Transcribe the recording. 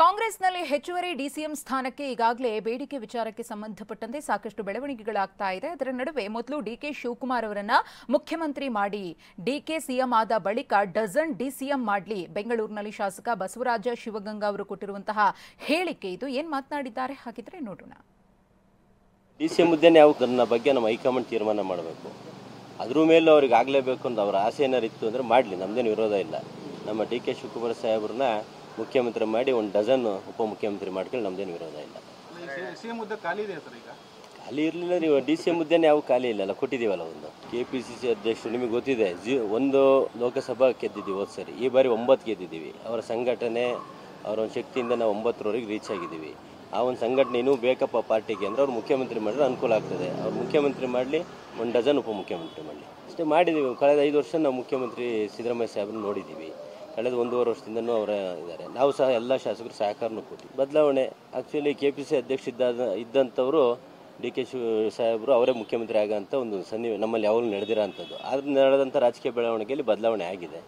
ಕಾಂಗ್ರೆಸ್ನಲ್ಲಿ ಹೆಚ್ಚುವರಿ ಡಿಸಿಎಂ ಸ್ಥಾನಕ್ಕೆ ಈಗಾಗಲೇ ಬೇಡಿಕೆ ವಿಚಾರಕ್ಕೆ ಸಂಬಂಧಪಟ್ಟಂತೆ ಸಾಕಷ್ಟು ಬೆಳವಣಿಗೆಗಳಾಗ್ತಾ ಇದೆ. ಅದರ ನಡುವೆ ಮೊದಲು ಡಿಕೆ ಶಿವಕುಮಾರ್ ಅವರನ್ನ ಮುಖ್ಯಮಂತ್ರಿ ಮಾಡಿ, ಡಿಕೆ ಸಿಎಂ ಆದ ಬಳಿಕ ಡಜನ್ ಡಿಸಿಎಂ ಮಾಡಲಿ, ಬೆಂಗಳೂರಿನಲ್ಲಿ ಶಾಸಕ ಬಸವರಾಜ ಶಿವಗಂಗಾ ಅವರು ಕೊಟ್ಟಿರುವಂತಹ ಹೇಳಿಕೆ ಇದು. ಏನ್ ಮಾತನಾಡಿದ್ದಾರೆ ಹಾಗಿದ್ರೆ ನೋಡೋಣ. ಡಿಸಿಎಂ ಹುದ್ದೆನೇ ಯಾವುದನ್ನ ಬಗ್ಗೆ ನಮ್ಮ ಹೈಕಮಾಂಡ್ ತೀರ್ಮಾನ ಮಾಡಬೇಕು. ಅದ್ರ ಮೇಲೆ ಅವ್ರಿಗೆ ಆಗಲೇಬೇಕು ಅಂತ ಅವರ ಆಸೆ ಏನಾರು ಇತ್ತು ಅಂದರೆ ಮಾಡಲಿ, ನಮ್ಮದೇನು ವಿರೋಧ ಇಲ್ಲ. ನಮ್ಮ ಡಿಕೆ ಶಿವಕುಮಾರ್ ಸಾಹೇಬ್ರನ್ನ ಮುಖ್ಯಮಂತ್ರಿ ಮಾಡಿ ಒಂದು ಡಜನ್ ಉಪಮುಖ್ಯಮಂತ್ರಿ ಮಾಡ್ಕೊಂಡು ನಮ್ದೇನು ವಿರೋಧ ಇಲ್ಲ. ಖಾಲಿ ಇರಲಿಲ್ಲ, ನೀವು ಡಿಸಿಎಂ ಹುದ್ದೆನೇ ಯಾವ ಖಾಲಿ ಇಲ್ಲಲ್ಲ, ಕೊಟ್ಟಿದ್ದೀವಲ್ಲ. ಒಂದು ಕೆಪಿಸಿಸಿ ಅಧ್ಯಕ್ಷರು ನಿಮಗೆ ಗೊತ್ತಿದೆ, ಒಂದು ಲೋಕಸಭಾ ಗೆದ್ದಿದ್ದೀವಿ ಹೋದ ಸರಿ, ಈ ಬಾರಿ 9 ಗೆದ್ದಿದ್ದೀವಿ. ಅವರ ಸಂಘಟನೆ, ಅವರ ಒಂದು ಶಕ್ತಿಯಿಂದ ನಾವು 9ರವರೆಗೆ ರೀಚ್ ಆಗಿದ್ದೀವಿ. ಆ ಒಂದು ಸಂಘಟನೆ ಇನ್ನೂ ಬೇಕಪ್ಪ ಪಾರ್ಟಿಗೆ ಅಂದರೆ ಅವ್ರು ಮುಖ್ಯಮಂತ್ರಿ ಮಾಡಿದ್ರೆ ಅನುಕೂಲ ಆಗ್ತದೆ. ಅವ್ರು ಮುಖ್ಯಮಂತ್ರಿ ಮಾಡಲಿ, ಒಂದು ಡಜನ್ ಉಪಮುಖ್ಯಮಂತ್ರಿ ಮಾಡಲಿ, ಅಷ್ಟೇ ಮಾಡಿದ್ದೀವಿ. ಕಳೆದ 5 ವರ್ಷ ನಾವು ಮುಖ್ಯಮಂತ್ರಿ ಸಿದ್ದರಾಮಯ್ಯ ಸಾಹೇಬ್ರನ್ನ ನೋಡಿದ್ದೀವಿ. ಕಳೆದ 1.5 ವರ್ಷದಿಂದನೂ ಅವರ ಇದ್ದಾರೆ. ನಾವು ಸಹ ಎಲ್ಲ ಶಾಸಕರು ಸಹಕಾರನೂ ಕೊಟ್ಟಿವಿ. ಬದಲಾವಣೆ ಆ್ಯಕ್ಚುಲಿ ಕೆಪಿಸಿ ಅಧ್ಯಕ್ಷ ಇದ್ದಂಥವರು ಡಿ ಕೆ ಸಾಹೇಬರು ಅವರೇ ಮುಖ್ಯಮಂತ್ರಿ ಆಗೋಂಥ ಒಂದು ನಮ್ಮಲ್ಲಿ ಯಾವಾಗಲೂ ನಡೆದಿರೋ ಅಂಥದ್ದು. ಆದ್ರೆ ನಡೆದಂಥ ರಾಜಕೀಯ ಬೆಳವಣಿಗೆಯಲ್ಲಿ ಬದಲಾವಣೆ ಆಗಿದೆ.